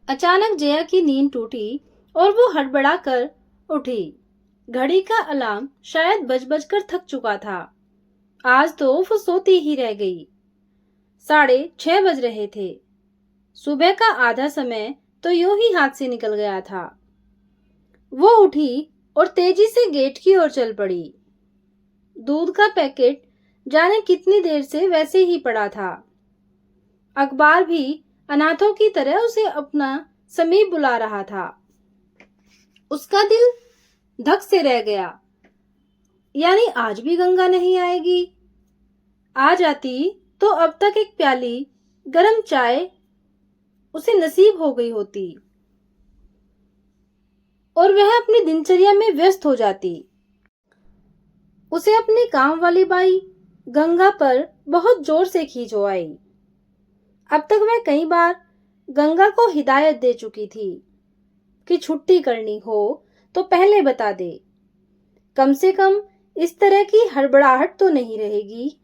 अचानक जया की नींद टूटी और वो हड़बड़ा कर उठी। घड़ी का अलार्म शायद बज बज कर थक चुका था। आज तो वो सोती ही रह गई। 6:30 बज रहे थे। सुबह का आधा समय तो यूं ही हाथ से निकल गया था। वो उठी और तेजी से गेट की ओर चल पड़ी। दूध का पैकेट जाने कितनी देर से वैसे ही पड़ा था। अखबार भी अनाथों की तरह उसे अपना समीप बुला रहा था। उसका दिल धक से रह गया। यानी आज भी गंगा नहीं आएगी। आ जाती तो अब तक एक प्याली गरम चाय उसे नसीब हो गई होती और वह अपनी दिनचर्या में व्यस्त हो जाती। उसे अपनी काम वाली बाई गंगा पर बहुत जोर से खींचो आई। अब तक वह कई बार गंगा को हिदायत दे चुकी थी कि छुट्टी करनी हो तो पहले बता दे। कम से कम इस तरह की हड़बड़ाहट तो नहीं रहेगी।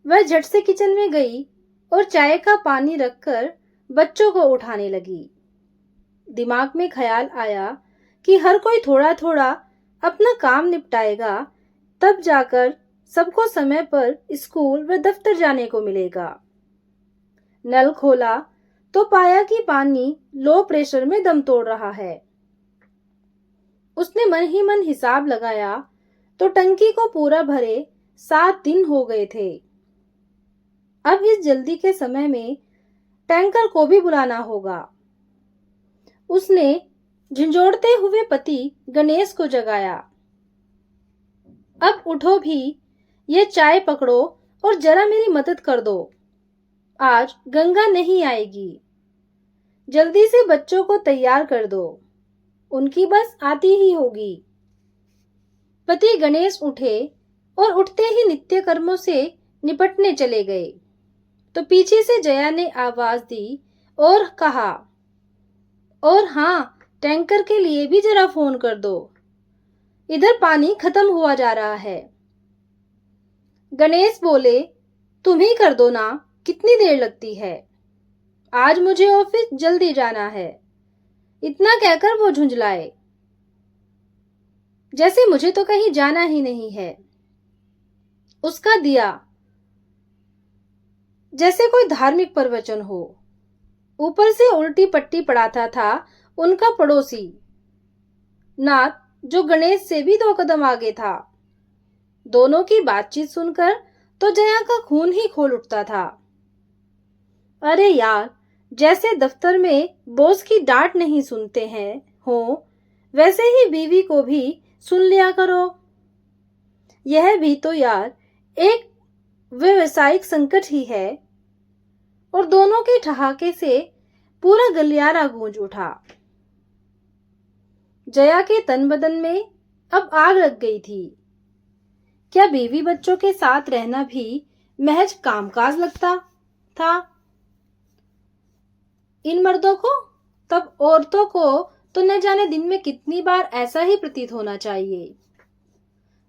वह झट से किचन में गई और चाय का पानी रखकर बच्चों को उठाने लगी। दिमाग में ख्याल आया कि हर कोई थोड़ा थोड़ा अपना काम निपटाएगा, तब जाकर सबको समय पर स्कूल व दफ्तर जाने को मिलेगा। नल खोला तो पाया कि पानी लो प्रेशर में दम तोड़ रहा है। उसने मन ही मन हिसाब लगाया तो टंकी को पूरा भरे 7 दिन हो गए थे। अब इस जल्दी के समय में टैंकर को भी बुलाना होगा। उसने झंझोड़ते हुए पति गणेश को जगाया। अब उठो भी, ये चाय पकड़ो और जरा मेरी मदद कर दो। आज गंगा नहीं आएगी। जल्दी से बच्चों को तैयार कर दो, उनकी बस आती ही होगी। पति गणेश उठे और उठते ही नित्य कर्मों से निपटने चले गए तो पीछे से जया ने आवाज दी और कहा, और हाँ, टैंकर के लिए भी जरा फोन कर दो, इधर पानी खत्म हुआ जा रहा है। गणेश बोले, तुम ही कर दो ना, कितनी देर लगती है, आज मुझे ऑफिस जल्दी जाना है। इतना कहकर वो झुंझलाए, जैसे मुझे तो कहीं जाना ही नहीं है। उसका दिया जैसे कोई धार्मिक प्रवचन हो। ऊपर से उल्टी पट्टी पढ़ाता था उनका पड़ोसी नाथ, जो गणेश से भी 2 कदम आगे था। दोनों की बातचीत सुनकर तो जया का खून ही खोल उठता था। अरे यार, जैसे दफ्तर में बॉस की डांट नहीं सुनते हैं हो, वैसे ही बीवी को भी सुन लिया करो। यह भी तो यार एक व्यवसायिक संकट ही है। और दोनों के ठहाके से पूरा गलियारा गूंज उठा। जया के तन बदन में अब आग लग गई थी। क्या बीवी बच्चों के साथ रहना भी महज कामकाज लगता था इन मर्दों को? तब औरतों को तो न जाने दिन में कितनी बार ऐसा ही प्रतीत होना चाहिए।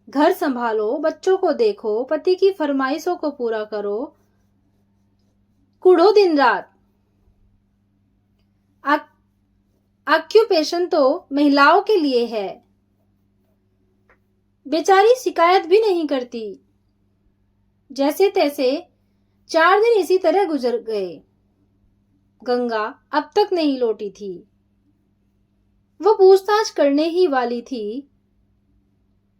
घर संभालो, बच्चों को देखो, पति की फरमाइशों को पूरा करो, कुड़ो दिन रात। ऑक्यूपेशन तो महिलाओं के लिए है। बेचारी शिकायत भी नहीं करती। जैसे तैसे 4 दिन इसी तरह गुजर गए। गंगा अब तक नहीं लौटी थी। वो पूछताछ करने ही वाली थी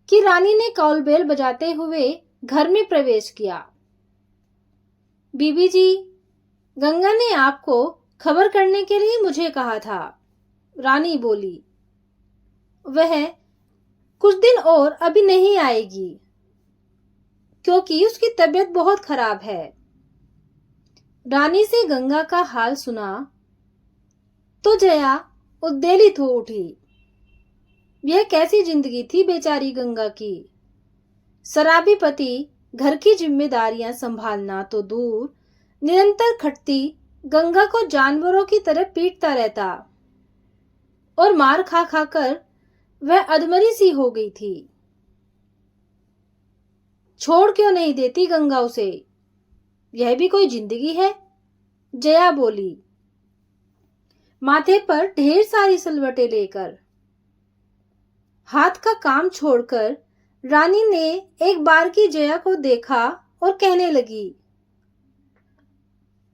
कि रानी ने कॉल बेल बजाते हुए घर में प्रवेश किया। बीबी जी, गंगा ने आपको खबर करने के लिए मुझे कहा था, रानी बोली। वह कुछ दिन और अभी नहीं आएगी क्योंकि उसकी तबीयत बहुत खराब है। रानी से गंगा का हाल सुना तो जया उद्वेलित हो उठी। यह कैसी जिंदगी थी बेचारी गंगा की। शराबी पति घर की जिम्मेदारियां संभालना तो दूर, निरंतर खटती गंगा को जानवरों की तरह पीटता रहता और मार खा खाकर वह अधमरी सी हो गई थी। छोड़ क्यों नहीं देती गंगा उसे? यह भी कोई जिंदगी है? जया बोली। माथे पर ढेर सारी सलवटें लेकर। हाथ का काम छोड़कर रानी ने एक बार की जया को देखा और कहने लगी,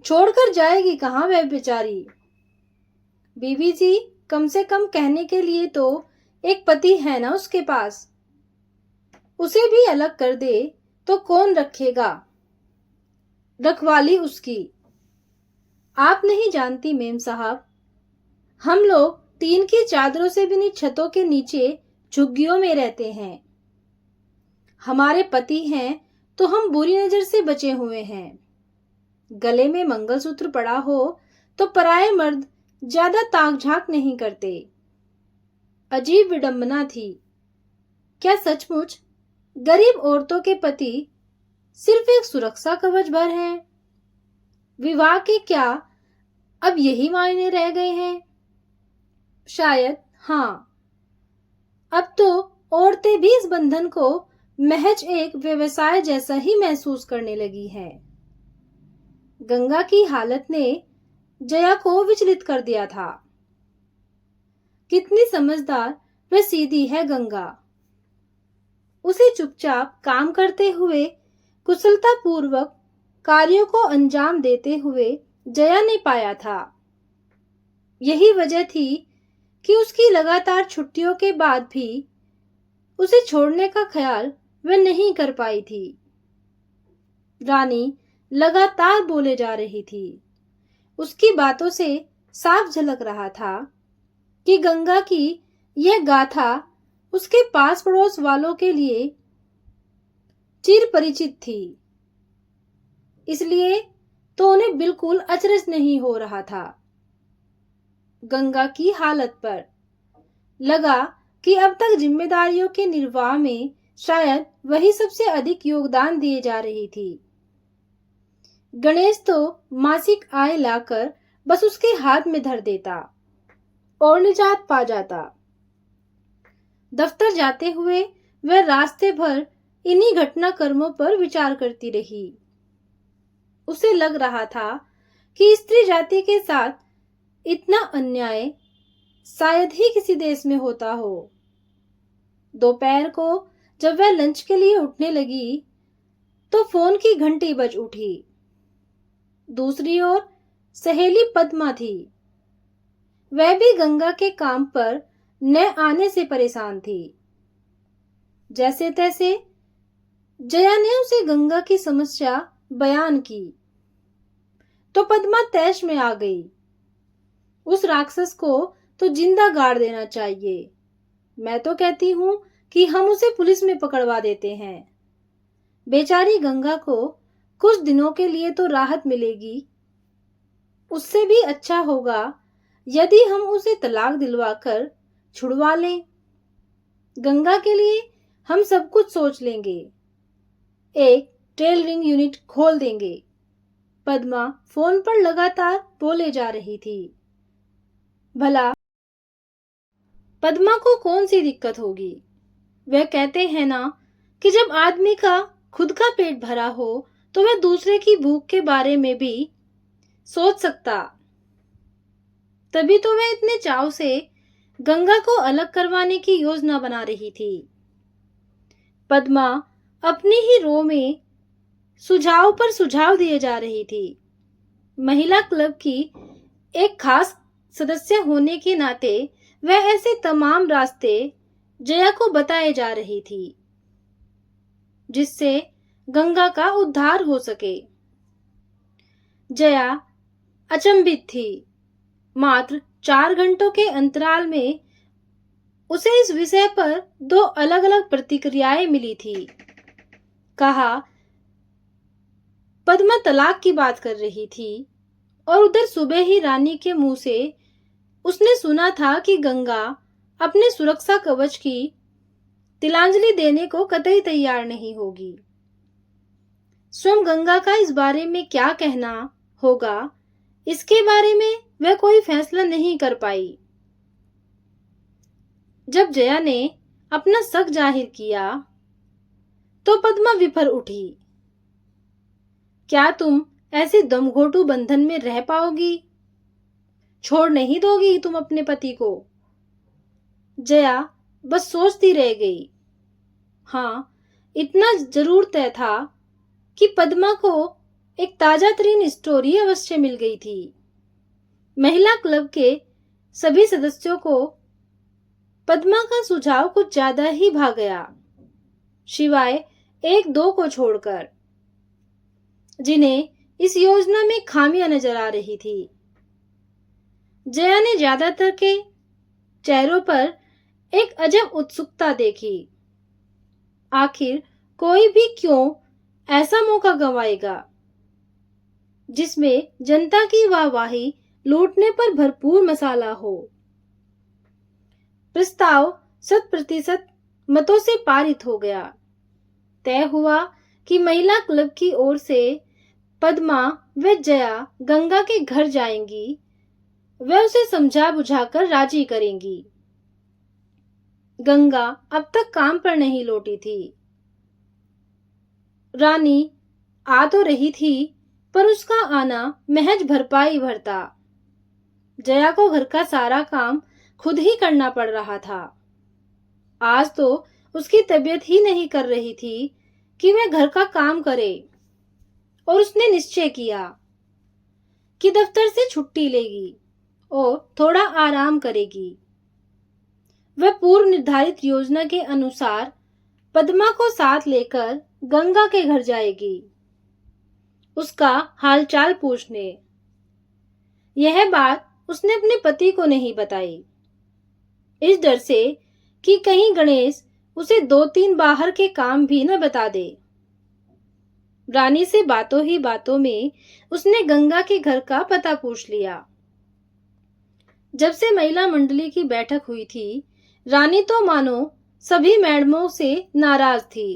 छोड़कर जाएगी कहाँ वह बेचारी। बीवी जी, कम से कम कहने के लिए तो एक पति है ना उसके पास, उसे भी अलग कर दे तो कौन रखेगा, रखवाली उसकी। आप नहीं जानती मेम साहब, हम लोग टीन की चादरों से बनी छतों के नीचे झुग्गियों में रहते हैं। हमारे पति हैं तो हम बुरी नजर से बचे हुए हैं। गले में मंगलसूत्र पड़ा हो तो पराये मर्द ज्यादा ताक झाक नहीं करते। अजीब विडंबना थी। क्या सचमुच गरीब औरतों के पति सिर्फ एक सुरक्षा कवच भर हैं? विवाह के क्या अब यही मायने रह गए हैं? शायद हाँ। अब तो औरतें भी इस बंधन को महज एक व्यवसाय जैसा ही महसूस करने लगी हैं। गंगा की हालत ने जया को विचलित कर दिया था। कितनी समझदार व सीधी है गंगा। उसे चुपचाप काम करते हुए, कुशलता पूर्वक कार्यों को अंजाम देते हुए जया ने पाया था। यही वजह थी कि उसकी लगातार छुट्टियों के बाद भी उसे छोड़ने का ख्याल वह नहीं कर पाई थी। रानी लगातार बोले जा रही थी। उसकी बातों से साफ झलक रहा था कि गंगा की यह गाथा उसके पास पड़ोस वालों के लिए चिर परिचित थी। इसलिए तो उन्हें बिल्कुल अचरज नहीं हो रहा था। गंगा की हालत पर लगा कि अब तक जिम्मेदारियों के निर्वाह में शायद वही सबसे अधिक योगदान दिए जा रही थी। गणेश तो मासिक आय लाकर बस उसके हाथ में धर देता और निजात पा जाता। दफ्तर जाते हुए वह रास्ते भर इन्हीं घटनाक्रमों पर विचार करती रही। उसे लग रहा था कि स्त्री जाति के साथ इतना अन्याय शायद ही किसी देश में होता हो। दोपहर को जब वह लंच के लिए उठने लगी तो फोन की घंटी बज उठी। दूसरी ओर सहेली पद्मा थी। वह भी गंगा के काम पर न आने से परेशान थी। जैसे तैसे जया ने उसे गंगा की समस्या बयान की तो पद्मा तैश में आ गई। उस राक्षस को तो जिंदा गाड़ देना चाहिए। मैं तो कहती हूं कि हम उसे पुलिस में पकड़वा देते हैं। बेचारी गंगा को कुछ दिनों के लिए तो राहत मिलेगी। उससे भी अच्छा होगा यदि हम उसे तलाक दिलवाकर छुड़वा लें। गंगा के लिए हम सब कुछ सोच लेंगे। एक टेलरिंग यूनिट खोल देंगे। पद्मा फोन पर लगातार बोले जा रही थी। भला पद्मा को कौन सी दिक्कत होगी? वह कहते हैं ना कि जब आदमी का खुद का पेट भरा हो तो वह दूसरे की भूख के बारे में भी सोच सकता। तभी तो वह इतने चाव से गंगा को अलग करवाने की योजना बना रही थी। पद्मा अपनी ही रो में सुझाव पर सुझाव दिए जा रही थी। महिला क्लब की एक खास सदस्य होने के नाते वह ऐसे तमाम रास्ते जया को बताए जा रही थी जिससे गंगा का उद्धार हो सके। जया अचंभित थी। मात्र 4 घंटों के अंतराल में उसे इस विषय पर 2 अलग-अलग प्रतिक्रियाएं मिली थी। कहा पद्मा तलाक की बात कर रही थी और उधर सुबह ही रानी के मुंह से उसने सुना था कि गंगा अपने सुरक्षा कवच की तिलांजलि देने को कतई तैयार नहीं होगी। स्वयं गंगा का इस बारे में क्या कहना होगा, इसके बारे में वह कोई फैसला नहीं कर पाई। जब जया ने अपना शक जाहिर किया तो पद्मा विफर उठी। क्या तुम ऐसे दमघोटू बंधन में रह पाओगी? छोड़ नहीं दोगी तुम अपने पति को? जया बस सोचती रह गई। हाँ, इतना जरूर तय था कि पद्मा को एक ताजा तरीन स्टोरी अवश्य मिल गई थी। महिला क्लब के सभी सदस्यों को पद्मा का सुझाव कुछ ज्यादा ही भा गया, सिवाय एक दो को छोड़कर, जिन्हें इस योजना में खामियां नजर आ रही थी। जया ने ज्यादातर के चेहरों पर एक अजब उत्सुकता देखी। आखिर कोई भी क्यों ऐसा मौका गंवाएगा जिसमें जनता की वाहवाही लूटने पर भरपूर मसाला हो। प्रस्ताव 100% मतों से पारित हो गया। तय हुआ कि महिला क्लब की ओर से पद्मा व जया गंगा के घर जाएंगी, वे उसे समझा बुझाकर राजी करेंगी। गंगा अब तक काम पर नहीं लौटी थी। रानी आ तो रही थी, पर उसका आना महज भरपाई भरता। जया को घर का सारा काम खुद ही करना पड़ रहा था। आज तो उसकी तबीयत ही नहीं कर रही थी कि वह घर का काम करे, और उसने निश्चय किया कि दफ्तर से छुट्टी लेगी और थोड़ा आराम करेगी। वह पूर्व निर्धारित योजना के अनुसार पद्मा को साथ लेकर गंगा के घर जाएगी, उसका हालचाल पूछने। यह बात उसने अपने पति को नहीं बताई, इस डर से कि कहीं गणेश उसे 2-3 बाहर के काम भी न बता दे। रानी से बातों ही बातों में उसने गंगा के घर का पता पूछ लिया। जब से महिला मंडली की बैठक हुई थी, रानी तो मानो सभी मैडमों से नाराज थी।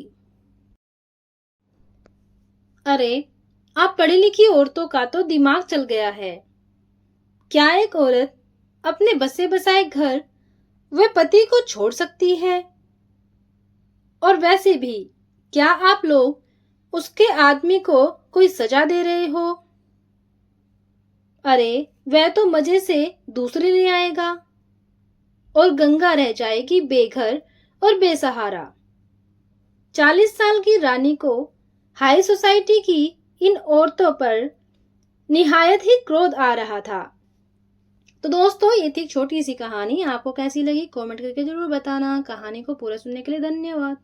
अरे, आप पढ़ी लिखी औरतों का तो दिमाग चल गया है। क्या एक औरत अपने बसे बसाए घर व पति को छोड़ सकती है? और वैसे भी क्या आप लोग उसके आदमी को कोई सजा दे रहे हो? अरे, वह तो मजे से दूसरे ले आएगा और गंगा रह जाएगी बेघर और बेसहारा। 40 साल की रानी को हाई सोसाइटी की इन औरतों पर निहायत ही क्रोध आ रहा था। तो दोस्तों, ये थी एक छोटी सी कहानी। आपको कैसी लगी कमेंट करके जरूर बताना। कहानी को पूरा सुनने के लिए धन्यवाद।